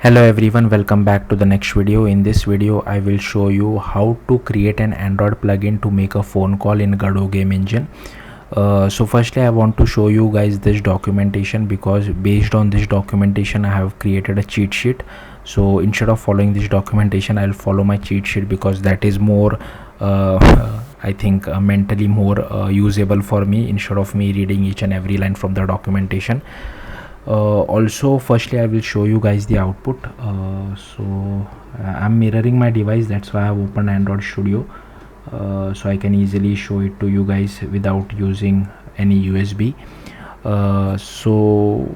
Hello everyone, welcome back to the next video. In this video I will show you how to create an Android plugin to make a phone call in Godot Game Engine. So firstly I want to show you guys this documentation, because based on this documentation I have created a cheat sheet. So instead of following this documentation I'll follow my cheat sheet, because that is more I think mentally more usable for me, instead of me reading each and every line from the documentation. Also firstly I will show you guys the output. I'm mirroring my device, that's why I have opened Android Studio, so I can easily show it to you guys without using any USB. So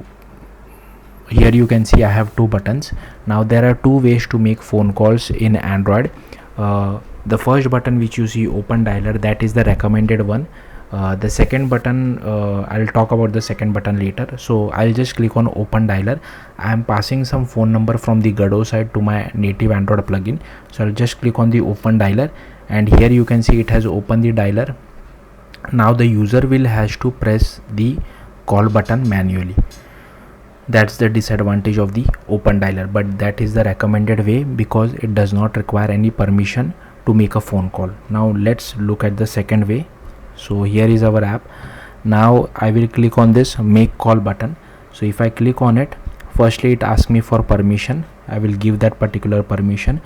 here you can see I have two buttons. Now there are two ways to make phone calls in Android. The first button which you see, open dialer, that is the recommended one. The second button, I'll talk about the second button later. So I'll just click on open dialer. I am passing some phone number from the Godot side to my native Android plugin. So I'll just click on the open dialer, and here you can see it has opened the dialer. Now the user will has to press the call button manually. That's the disadvantage of the open dialer, but that is the recommended way because it does not require any permission to make a phone call. Now let's look at the second way. So here is our app. Now I will click on this make call button. So if I click on it, firstly it asks me for permission. I will give that particular permission.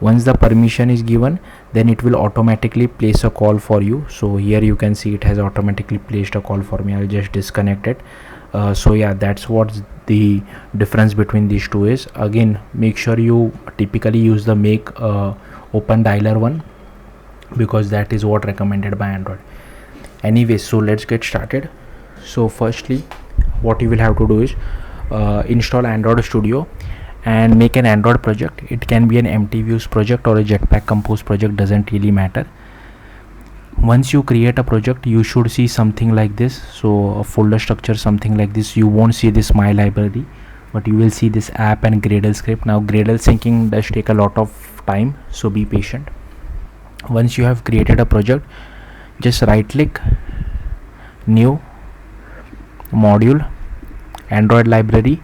Once the permission is given, then it will automatically place a call for you. So here you can see it has automatically placed a call for me. I'll just disconnect it. So yeah, that's what the difference between these two is. Again, make sure you typically use the make open dialer one, because that is what recommended by Android. Anyway, so let's get started. So firstly what you will have to do is install Android Studio and make an Android project. It can be an empty views project or a Jetpack Compose project, doesn't really matter. Once you create a project, you should see something like this. So a folder structure, something like this. You won't see this my library, but you will see this app and Gradle script. Now Gradle syncing does take a lot of time, so be patient. Once you have created a project, just right click, new, module, Android library.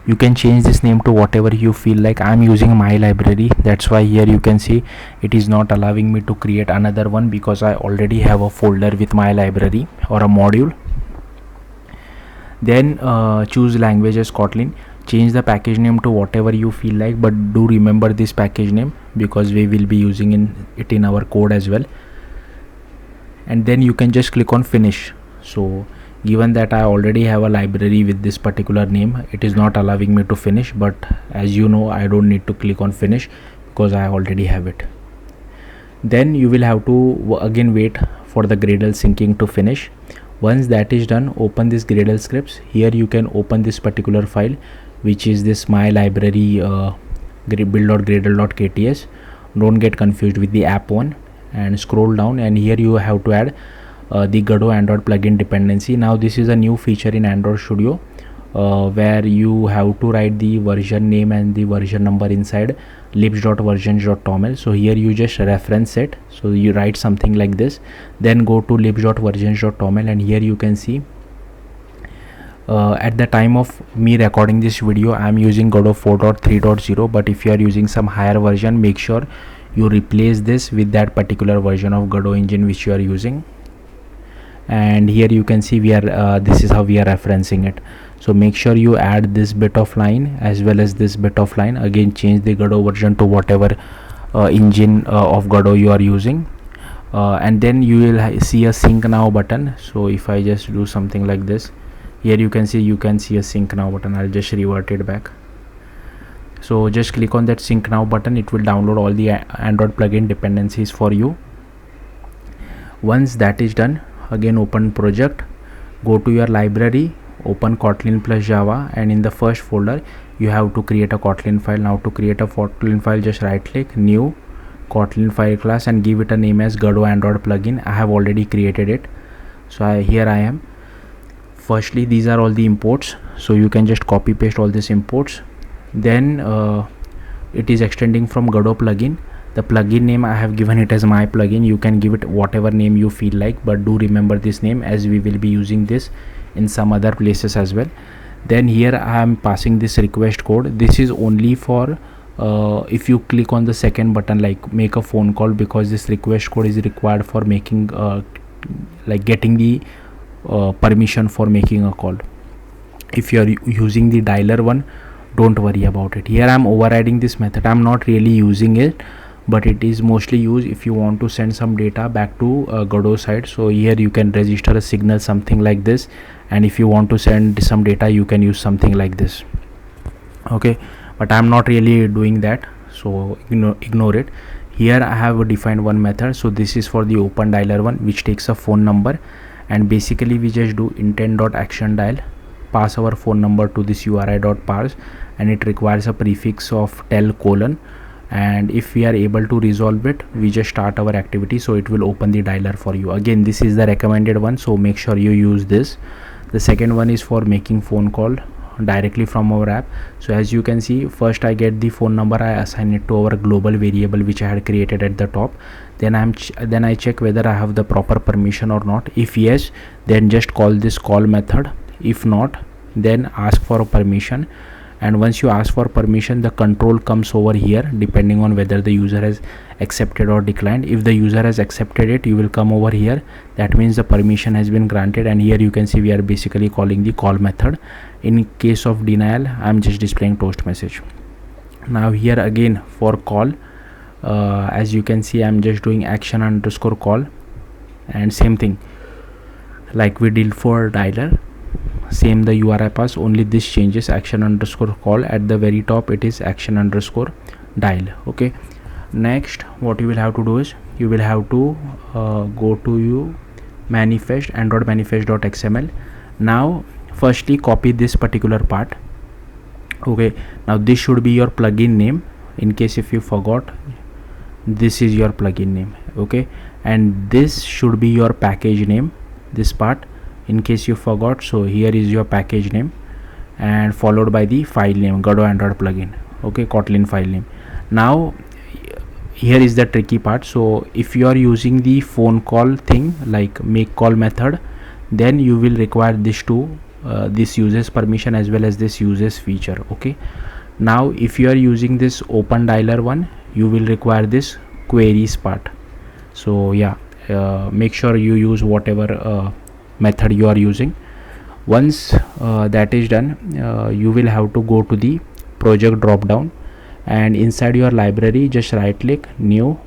You can change this name to whatever you feel like. I'm using my library, that's why here you can see it is not allowing me to create another one, because I already have a folder with my library or a module. Then choose language as Kotlin. Change the package name to whatever you feel like, but do remember this package name because we will be using it in our code as well. And then you can just click on finish. So given that I already have a library with this particular name, it is not allowing me to finish, but as you know I don't need to click on finish because I already have it. Then you will have to again wait for the Gradle syncing to finish. Once that is done, open this Gradle scripts. Here you can open this particular file, which is this my library build.gradle.kts. Don't get confused with the app one, and scroll down, and here you have to add the Godot Android plugin dependency. Now this is a new feature in Android Studio where you have to write the version name and the version number inside libs.versions.toml. so here you just reference it, so you write something like this, then go to libs.versions.toml, and here you can see at the time of me recording this video I am using Godot 4.3.0, but if you are using some higher version, make sure you replace this with that particular version of Godot engine which you are using. And here you can see we are this is how we are referencing it. So make sure you add this bit of line as well as this bit of line. Again, change the Godot version to whatever engine of Godot you are using, and then you will see a sync now button. So if I just do something like this, here you can see a sync now button. I'll just revert it back. So just click on that sync now button. It will download all the Android plugin dependencies for you. Once that is done, again open project, go to your library, open Kotlin plus Java, and in the first folder you have to create a Kotlin file. Now to create a Kotlin file, just right click, new, Kotlin file class, and give it a name as Godot Android plugin. I have already created it, so here I am. Firstly, these are all the imports, so you can just copy paste all these imports. Then it is extending from Godot plugin. The plugin name I have given it as my plugin. You can give it whatever name you feel like, but do remember this name as we will be using this in some other places as well. Then here I am passing this request code. This is only for if you click on the second button, like make a phone call, because this request code is required for making like getting the permission for making a call. If you are using the dialer one, don't worry about it. Here I am overriding this method. I am not really using it, but it is mostly used if you want to send some data back to Godot side. So here you can register a signal, something like this, and if you want to send some data, you can use something like this. Okay, but I am not really doing that, so ignore it. Here I have defined one method. So this is for the open dialer one, which takes a phone number, and basically we just do intent.action dial, pass our phone number to this URI.parse, and it requires a prefix of tel colon, and if we are able to resolve it, we just start our activity, so it will open the dialer for you. Again, this is the recommended one, so make sure you use this. The second one is for making phone call directly from our app. So as you can see, first I get the phone number, I assign it to our global variable which I had created at the top. Then I check whether I have the proper permission or not. If yes, then just call this call method. If not, then ask for a permission, and once you ask for permission, the control comes over here depending on whether the user has accepted or declined. If the user has accepted it, you will come over here, that means the permission has been granted, and here you can see we are basically calling the call method. In case of denial, I am just displaying toast message. Now here again for call, as you can see, I am just doing action underscore call, and same thing like we did for dialer, same the URI pass, only this changes, action underscore call. At the very top it is action underscore dial. Okay, next what you will have to do is you will have to go to your manifest, android manifest.xml. now firstly copy this particular part. Okay, now this should be your plugin name. In case if you forgot, this is your plugin name. Okay, and this should be your package name, this part, in case you forgot. So here is your package name, and followed by the file name, Godot Android plugin. Okay, Kotlin file name. Now here is the tricky part. So if you are using the phone call thing, like make call method, then you will require this to this uses permission as well as this uses feature. Okay, now if you are using this open dialer one, you will require this queries part. So yeah, make sure you use whatever method you are using. Once that is done, you will have to go to the project drop down, and inside your library just right click, new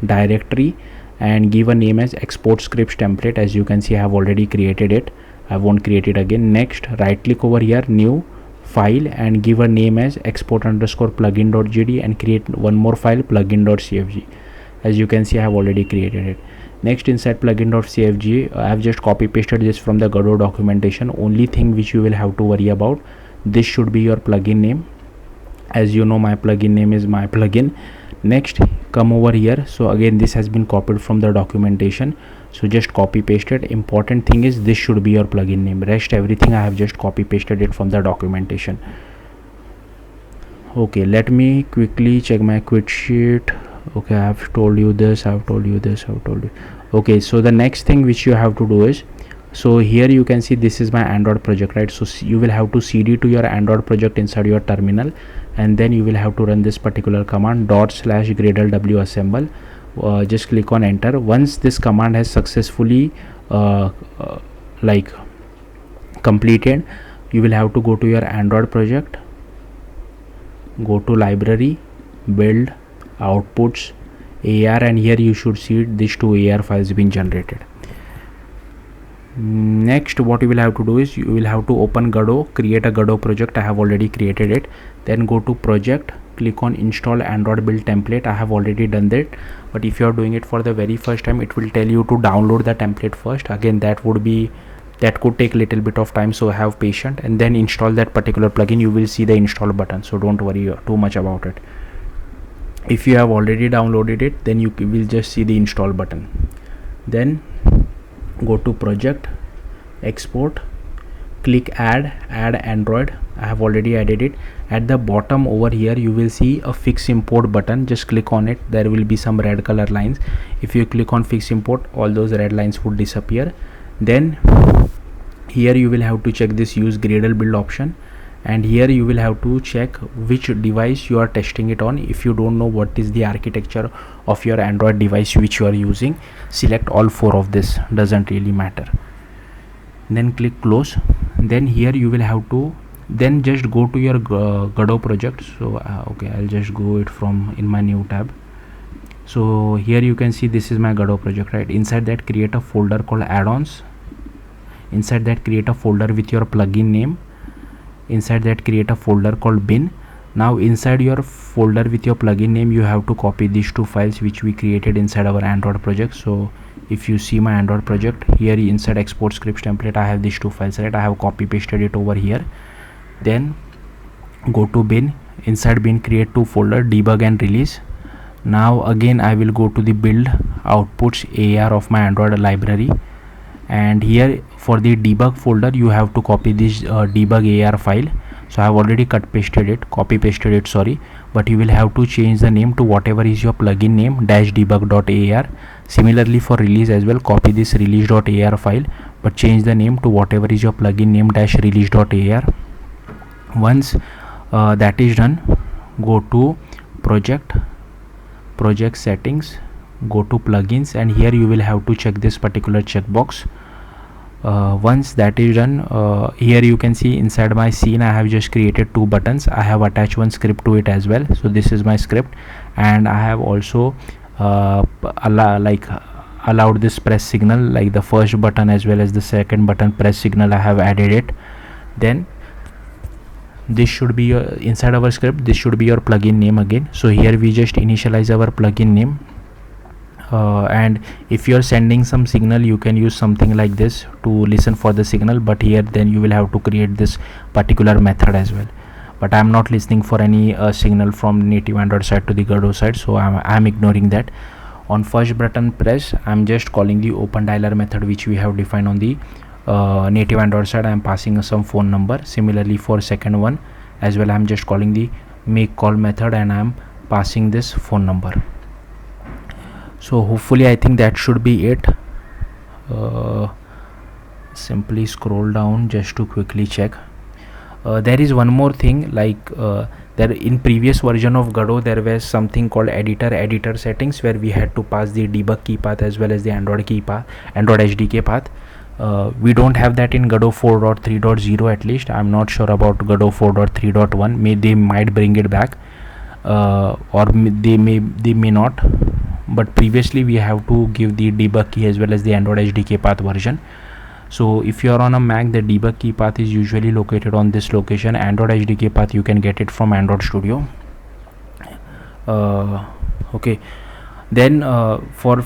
directory, and give a name as export scripts template. As you can see, I have already created it, I won't create it again. Next, right click over here, new file, and give a name as export underscore plugin.gd, and create one more file, plugin.cfg. As you can see, I have already created it. Next, inside plugin.cfg, I have just copy pasted this from the Godot documentation. Only thing which you will have to worry about, this should be your plugin name. As you know, my plugin name is my plugin. Next, come over here. So again, this has been copied from the documentation, so just copy paste it. Important thing is this should be your plugin name. Rest everything I have just copy pasted it from the documentation. Okay, let me quickly check my quit sheet. Okay, I have told you this, I have told you this, I have told you. Okay, so the next thing which you have to do is, so here you can see this is my Android project, right? So you will have to cd to your Android project inside your terminal, and then you will have to run this particular command /gradle wassemble. Just click on enter. Once this command has successfully like completed, you will have to go to your Android project, go to library, build, outputs, AR, and here you should see these two AR files being generated. Next, what you will have to do is you will have to open Godot, create a Godot project. I have already created it. Then go to project, click on install Android build template. I have already done that, but if you are doing it for the very first time, it will tell you to download the template first. Again, that could take a little bit of time, so have patience, and then install that particular plugin. You will see the install button, so don't worry too much about it. If you have already downloaded it, then you will just see the install button. Then go to project, export, click add Android. I have already added it. At the bottom over here you will see a fix import button. Just click on it. There will be some red color lines. If you click on fix import, all those red lines would disappear. Then Here you will have to check this use Gradle build option, and here you will have to check which device you are testing it on. If you don't know what is the architecture of your Android device which you are using, select all 4 of this, doesn't really matter. Then click close. Then here you will have to then just go to your Godot project. So okay, I'll just go it from in my new tab. So here you can see this is my Godot project, right? Inside that, create a folder called add-ons. Inside that, create a folder with your plugin name. Inside that, create a folder called bin. Now inside your folder with your plugin name, you have to copy these 2 files which we created inside our Android project. So if you see my Android project, here inside export scripts template, I have these 2 files, right? I have copy pasted it over here. Then go to bin. Inside bin, create 2 folder, debug and release. Now again I will go to the build outputs AR of my Android library, and here for the debug folder you have to copy this debug AR file. So I have already copy pasted it, sorry, but you will have to change the name to whatever is your plugin name -debug.ar. Similarly for release as well, copy this release.ar file, but change the name to whatever is your plugin name -release.ar. Once that is done, go to project settings, go to plugins, and here you will have to check this particular checkbox. Once that is done, here you can see inside my scene I have just created 2 buttons. I have attached one script to it as well. So this is my script, and I have also allowed this press signal, like the first button as well as the second button press signal, I have added it. Then this should be your inside our script, this should be your plugin name again. So here we just initialize our plugin name, and if you are sending some signal, you can use something like this to listen for the signal, but here then you will have to create this particular method as well. But I am not listening for any signal from native Android side to the Godot side, so I am ignoring that. On first button press, I am just calling the open dialer method which we have defined on the native Android side. I am passing some phone number. Similarly for second one as well, I am just calling the make call method and I am passing this phone number. So hopefully I think that should be it. Simply scroll down just to quickly check. There is one more thing, like there in previous version of Godot there was something called editor settings, where we had to pass the debug key path as well as the Android SDK path. We don't have that in Godot 4.3.0 at least. I'm not sure about Godot 4.3.1. They might bring it back, or they may not. But previously we have to give the debug key as well as the Android SDK path version. So if you are on a Mac, the debug key path is usually located on this location. Android SDK path you can get it from Android Studio. Okay. Then for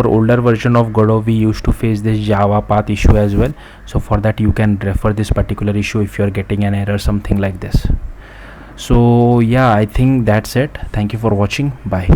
older version of Godot, we used to face this Java path issue as well. So for that you can refer this particular issue if you are getting an error, something like this. So yeah, I think that's it. Thank you for watching. Bye.